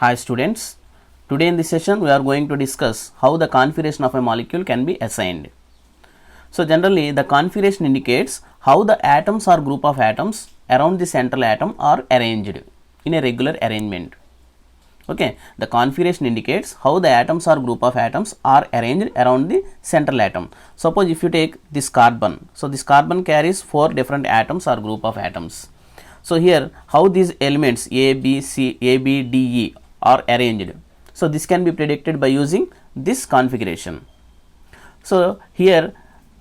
Hi students, today in this session we are going to discuss how the configuration of a molecule can be assigned. So generally the configuration indicates how the atoms or group of atoms around the central atom are arranged in a regular arrangement. Okay, the configuration indicates how the atoms or group of atoms are arranged around the central atom. Suppose if you take this carbon, so this carbon carries 4 different atoms or group of atoms. So here how these elements A, B, C, A, B, D, E are arranged. So this can be predicted by using this configuration. So here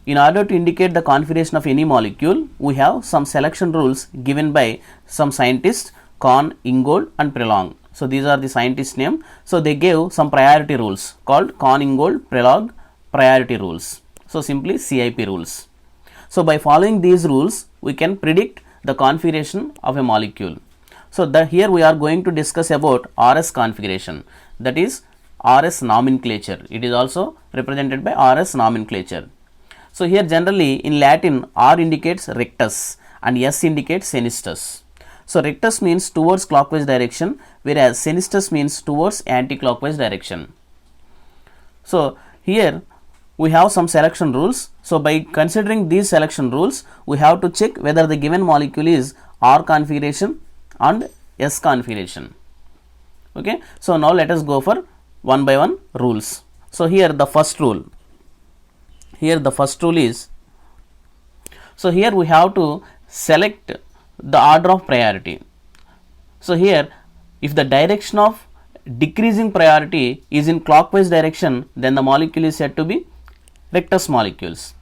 in order to indicate the configuration of any molecule, we have some selection rules given by some scientists, Kohn, Ingold and Prelong. So these are the scientists' name. So they gave some priority rules called Kohn, Ingold, Prelong priority rules. So simply CIP rules. So by following these rules, we can predict the configuration of a molecule. So here we are going to discuss about RS configuration, that is RS nomenclature. It is also represented by RS nomenclature. So here generally in Latin R indicates rectus and S indicates senistus. So rectus means towards clockwise direction, whereas senistus means towards anti-clockwise direction. So here we have some selection rules. So by considering these selection rules, we have to check whether the given molecule is R configuration and S configuration. Okay, so now let us go for one by one rules. So here the first rule is, so here we have to select the order of priority. So here if the direction of decreasing priority is in clockwise direction, then the molecule is said to be rectus molecules.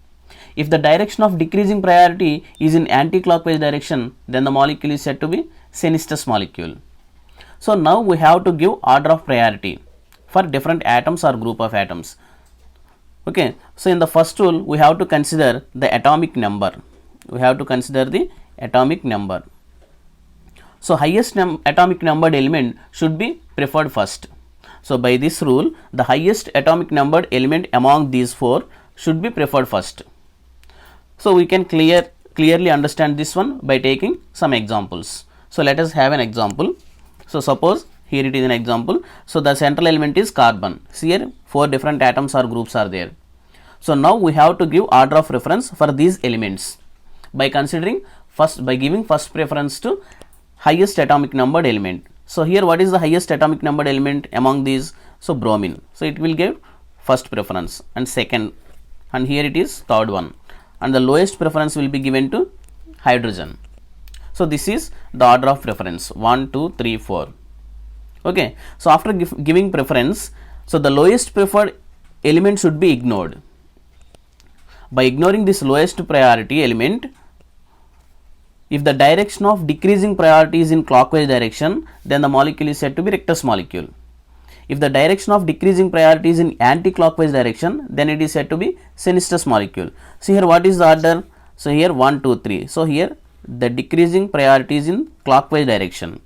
If the direction of decreasing priority is in anti-clockwise direction, then the molecule is said to be senistus molecule. So now we have to give order of priority for different atoms or group of atoms. Okay, so in the first rule we have to consider the atomic number. So highest atomic numbered element should be preferred first. So by this rule, the highest atomic numbered element among these 4 should be preferred first. So we can clearly understand this one by taking some examples. So let us have an example. So suppose here it is an example. So the central element is carbon. See here 4 different atoms or groups are there. So now we have to give order of reference for these elements by considering by giving first preference to highest atomic numbered element. So here what is the highest atomic numbered element among these? So bromine. So it will give first preference and second, and here it is third one, and the lowest preference will be given to hydrogen. So this is the order of preference 1, 2, 3, 4. Okay. So after giving preference, so the lowest preferred element should be ignored. By ignoring this lowest priority element, if the direction of decreasing priority is in clockwise direction, then the molecule is said to be rectus molecule. If the direction of decreasing priority is in anti-clockwise direction, then it is said to be senistus molecule. See here what is the order? So here 1, 2, 3. So here the decreasing priority is in clockwise direction.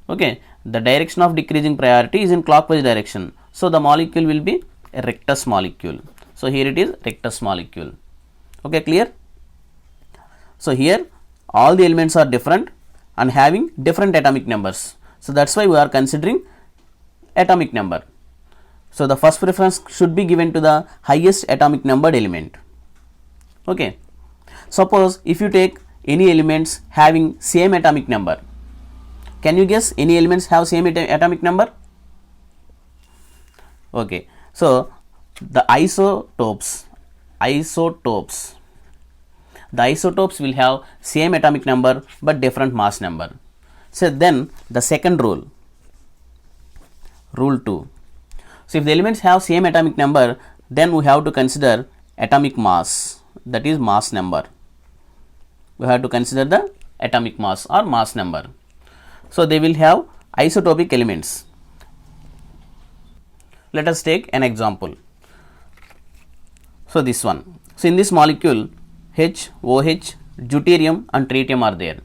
Okay, the direction of decreasing priority is in clockwise direction. So the molecule will be a rectus molecule. So here it is rectus molecule. Okay, clear? So here all the elements are different and having different atomic numbers. So that's why we are considering atomic number. So the first preference should be given to the highest atomic numbered element. Okay. Suppose if you take any elements having same atomic number, can you guess any elements have same atomic number? Okay. So the isotopes will have same atomic number but different mass number. So then the second rule 2. So if the elements have same atomic number, then we have to consider atomic mass, that is mass number. We have to consider the atomic mass or mass number. So they will have isotopic elements. Let us take an example. So this one. So in this molecule H, OH, deuterium and tritium are there.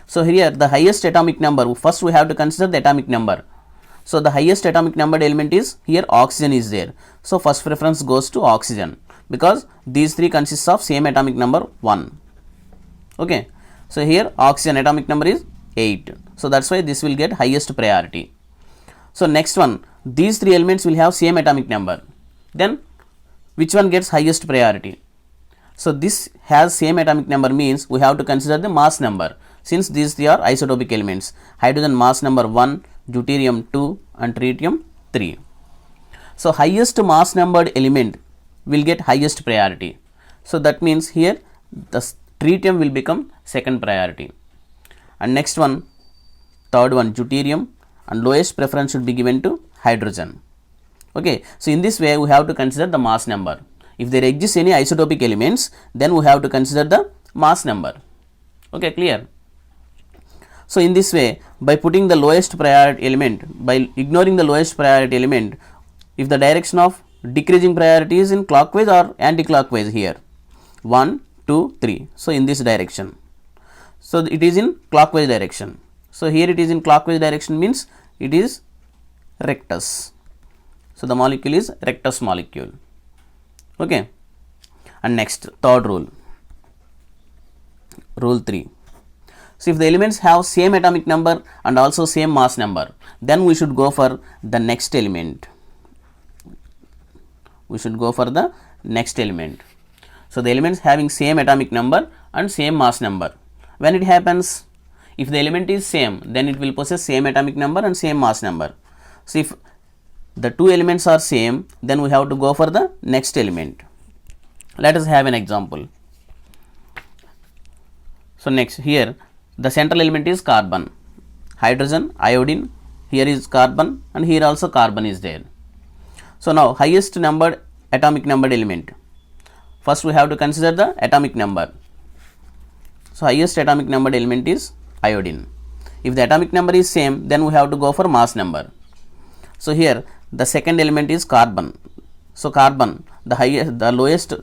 So here the highest atomic number, first we have to consider the atomic number. So the highest atomic numbered element is here oxygen is there. So first preference goes to oxygen because these 3 consists of same atomic number 1. Okay. So here oxygen atomic number is 8. So that's why this will get highest priority. So next one, these three elements will have same atomic number. Then which one gets highest priority? So this has same atomic number means we have to consider the mass number, since these three are isotopic elements. Hydrogen mass number 1, deuterium 2 and tritium 3. So highest mass numbered element will get highest priority. So that means here the tritium will become second priority. And next one, third one, deuterium, and lowest preference should be given to hydrogen. Okay, so in this way we have to consider the mass number. If there exists any isotopic elements, then we have to consider the mass number. Okay, clear? So in this way, by putting the lowest priority element, by ignoring the lowest priority element, if the direction of decreasing priority is in clockwise or anti-clockwise here, 1, 2, 3. So in this direction. So it is in clockwise direction. So here it is in clockwise direction means it is rectus. So the molecule is rectus molecule. Okay. And next, third rule. Rule 3. So if the elements have same atomic number and also same mass number, then we should go for the next element. We should go for the next element. So the elements having same atomic number and same mass number. When it happens, if the element is same, then it will possess same atomic number and same mass number. So if the two elements are same, then we have to go for the next element. Let us have an example. So next, here the central element is carbon, hydrogen, iodine, here is carbon and here also carbon is there. So now highest numbered atomic numbered element. First we have to consider the atomic number. So highest atomic numbered element is iodine. If the atomic number is same, then we have to go for mass number. So here the second element is carbon. So carbon, the lowest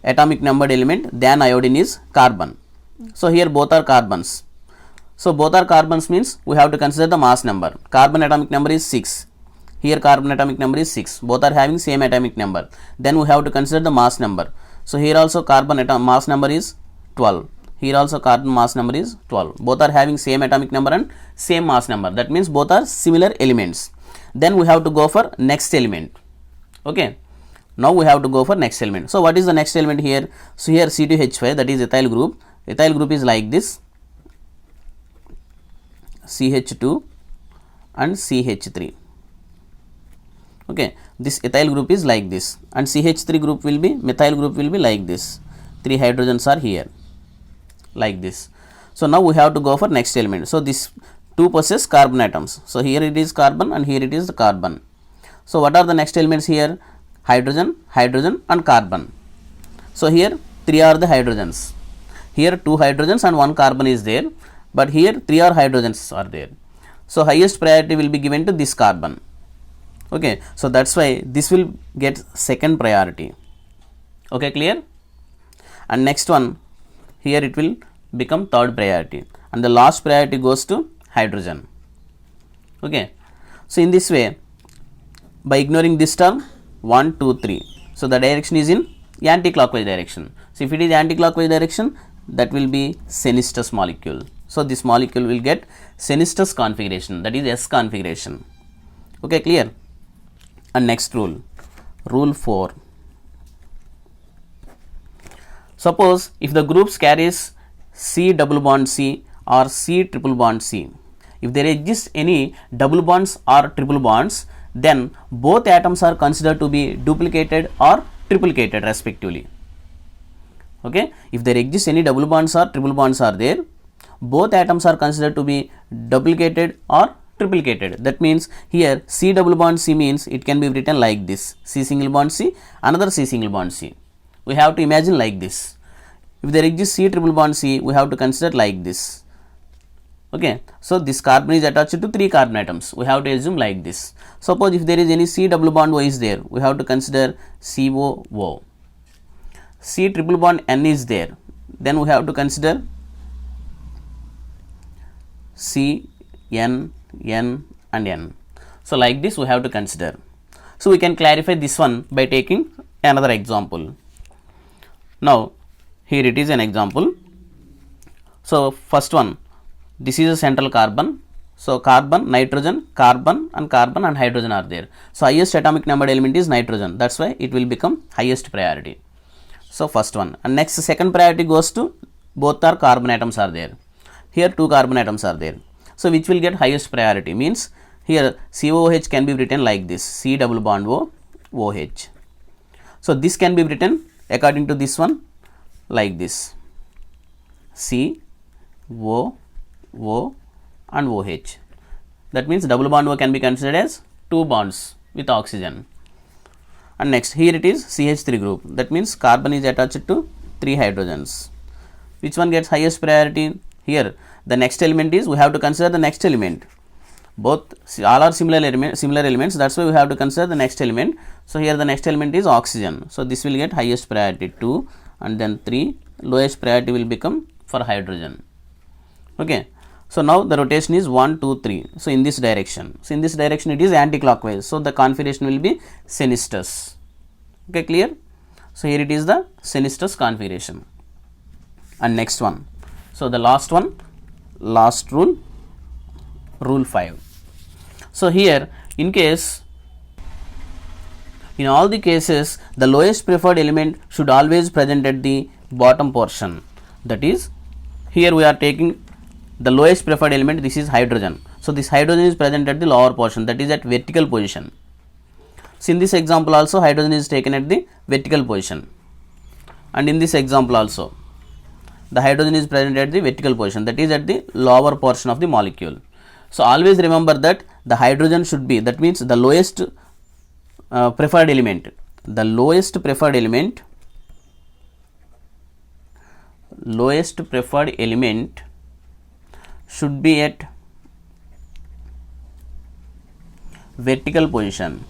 atomic numbered element than iodine is carbon. So here both are carbons. So both are carbons means we have to consider the mass number. Carbon atomic number is 6. Here carbon atomic number is 6. Both are having same atomic number. Then we have to consider the mass number. So here also carbon mass number is 12. Here also carbon mass number is 12. Both are having same atomic number and same mass number. That means both are similar elements. Then we have to go for next element. Okay. Now we have to go for next element. So what is the next element here? So here C2H5, that is ethyl group. Ethyl group is like this, CH2 and CH3. Okay, this ethyl group is like this, and CH3 group will be, methyl group will be like this. 3 hydrogens are here, like this. So now we have to go for next element. So this 2 possess carbon atoms. So here it is carbon and here it is the carbon. So what are the next elements here? Hydrogen, hydrogen and carbon. So here 3 are the hydrogens. Here 2 hydrogens and 1 carbon is there, but here 3 are hydrogens are there. So highest priority will be given to this carbon. Okay, so that's why this will get second priority. Okay, clear? And next one, here it will become third priority, and the last priority goes to hydrogen. Okay, so in this way, by ignoring this term 1, 2, 3, so the direction is in anti-clockwise direction. So if it is anti-clockwise direction, that will be Senistous molecule. So this molecule will get Senistous configuration, that is S configuration. Okay, clear? And next rule, rule 4. Suppose if the groups carries C double bond C or C triple bond C, if there exists any double bonds or triple bonds, then both atoms are considered to be duplicated or triplicated respectively. Okay, if there exists any double bonds or triple bonds are there, both atoms are considered to be duplicated or triplicated. That means here C double bond C means it can be written like this, C single bond C, another C single bond C. We have to imagine like this. If there exists C triple bond C, we have to consider like this. Okay, so this carbon is attached to 3 carbon atoms. We have to assume like this. Suppose if there is any C double bond O is there, we have to consider COO. C triple bond N is there, then we have to consider C, N, N and N. So like this we have to consider. So we can clarify this one by taking another example. Now here it is an example. So first one, this is a central carbon So carbon, nitrogen, carbon and hydrogen are there. So highest atomic number element is nitrogen. That's why it will become highest priority. So first one. And next second priority goes to both are carbon atoms are there. Here 2 carbon atoms are there. So which will get highest priority means here COOH can be written like this, C double bond O, OH. So this can be written according to this one like this, C, O, O and OH. That means double bond O can be considered as 2 bonds with oxygen. And next here it is CH3 group. That means carbon is attached to 3 hydrogens. Which one gets highest priority? Here the next element is, we have to consider the next element. Both all are similar elements. That's why we have to consider the next element. So here the next element is oxygen. So this will get highest priority 2 and then 3. Lowest priority will become for hydrogen. Okay. So now the rotation is 1, 2, 3. So in this direction. So in this direction it is anti-clockwise. So the configuration will be Cenisters. Okay, clear? So here it is the Cenisters configuration. And next one. So the last one, last rule, rule 5. So here in all the cases the lowest preferred element should always present at the bottom portion. That is, here we are taking the lowest preferred element, this is hydrogen. So this hydrogen is present at the lower portion, that is at vertical position. So in this example also hydrogen is taken at the vertical position, and in this example also the hydrogen is present at the vertical position, that is at the lower portion of the molecule. So always remember that the hydrogen should be, that means the lowest preferred element, the lowest preferred element should be at vertical position,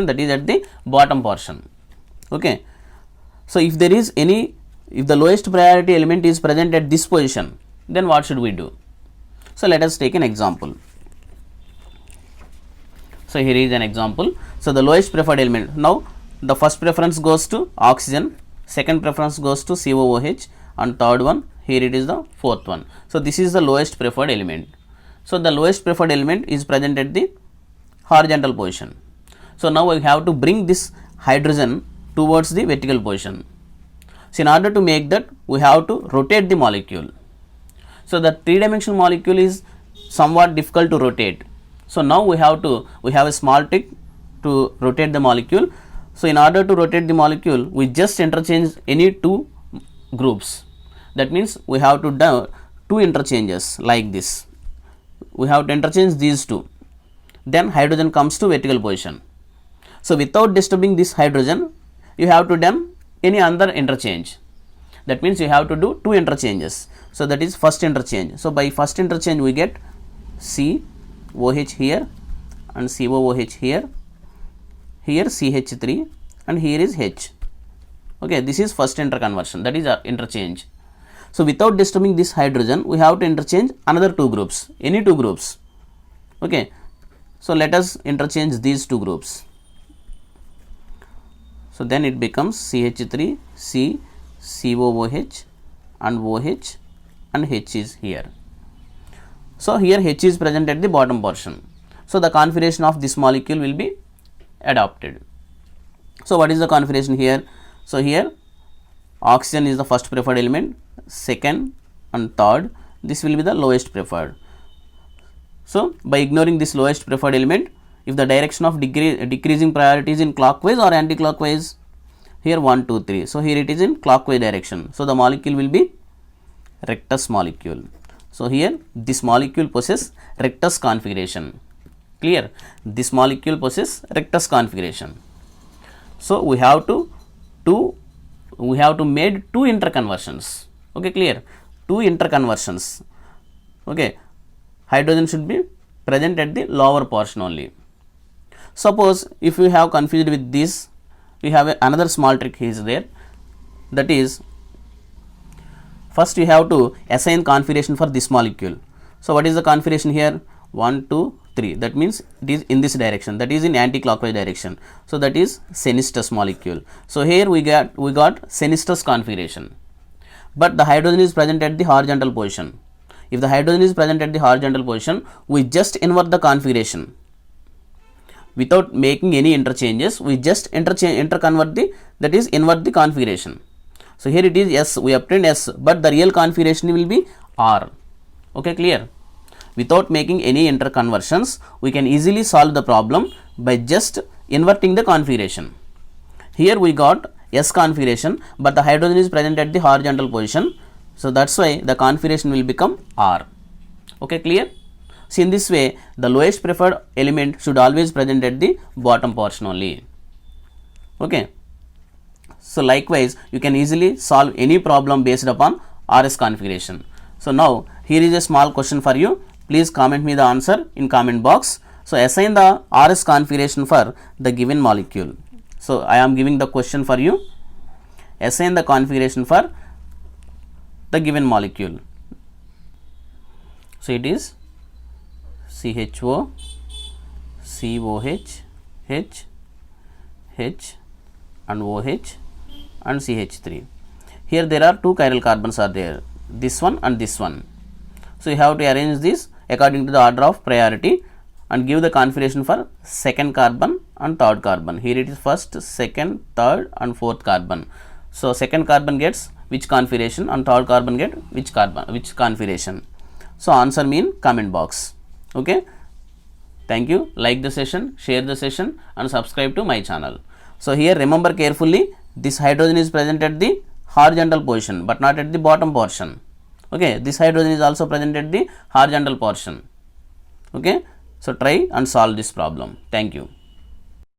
that is at the bottom portion. Okay. So if there is if the lowest priority element is present at this position, then what should we do? So let us take an example. So here is an example. So the lowest preferred element, now the first preference goes to oxygen, second preference goes to COOH, and third one, here it is the fourth one. So this is the lowest preferred element. So the lowest preferred element is present at the horizontal position. So now we have to bring this hydrogen towards the vertical position. So in order to make that, we have to rotate the molecule. So the 3-dimensional molecule is somewhat difficult to rotate. So now we have a small trick to rotate the molecule. So in order to rotate the molecule, we just interchange any 2 groups. That means we have to do 2 interchanges like this. We have to interchange these 2. Then hydrogen comes to vertical position. So without disturbing this hydrogen, you have to do any other interchange. That means you have to do 2 interchanges. So that is first interchange. So by first interchange we get COH here and COOH here, here CH3 and here is H. Okay, this is first interconversion, that is interchange. So without disturbing this hydrogen, we have to interchange another 2 groups, any 2 groups. Okay, so let us interchange these 2 groups. So then it becomes CH3, C, COOH and OH and H is here. So here H is present at the bottom portion. So the configuration of this molecule will be adopted. So what is the configuration here? So here oxygen is the first preferred element, second and third, this will be the lowest preferred. So by ignoring this lowest preferred element, if the direction of decreasing priority is in clockwise or anti-clockwise, here 1, 2, 3. So here it is in clockwise direction. So the molecule will be rectus molecule. So here this molecule possesses rectus configuration. Clear? This molecule possesses rectus configuration. So we have to made 2 interconversions. Okay, clear? 2 interconversions. Okay, hydrogen should be present at the lower portion only. Suppose if you have confused with this, we have another small trick is there. That is, first you have to assign configuration for this molecule. So what is the configuration here? 1, 2, 3. That means it is in this direction. That is in anti-clockwise direction. So that is Cenisters molecule. So here we got Cenisters configuration. but the hydrogen is present at the horizontal position. If the hydrogen is present at the horizontal position, we just invert the configuration. Without making any interchanges, we just interconvert the, that is invert the configuration. So here it is S, we obtained S, but the real configuration will be R. Okay, clear? Without making any interconversions, we can easily solve the problem by just inverting the configuration. Here we got S configuration, but the hydrogen is present at the horizontal position. So that's why the configuration will become R. Okay, clear? So in this way, the lowest preferred element should always present at the bottom portion only. Okay. So likewise, you can easily solve any problem based upon RS configuration. So now here is a small question for you. Please comment me the answer in comment box. So assign the RS configuration for the given molecule. So I am giving the question for you. Assign the configuration for the given molecule. So it is CHO, COH, H, H and OH and CH3. Here there are two chiral carbons are there, this one and this one. So you have to arrange this according to the order of priority and give the configuration for second carbon and third carbon. Here it is first, second, third and fourth carbon. So second carbon gets which configuration and third carbon get which configuration. So answer me in comment box. Okay. Thank you. Like the session, share the session and subscribe to my channel. So here remember carefully, this hydrogen is present at the horizontal position but not at the bottom portion. Okay. This hydrogen is also present at the horizontal portion. Okay. So try and solve this problem. Thank you.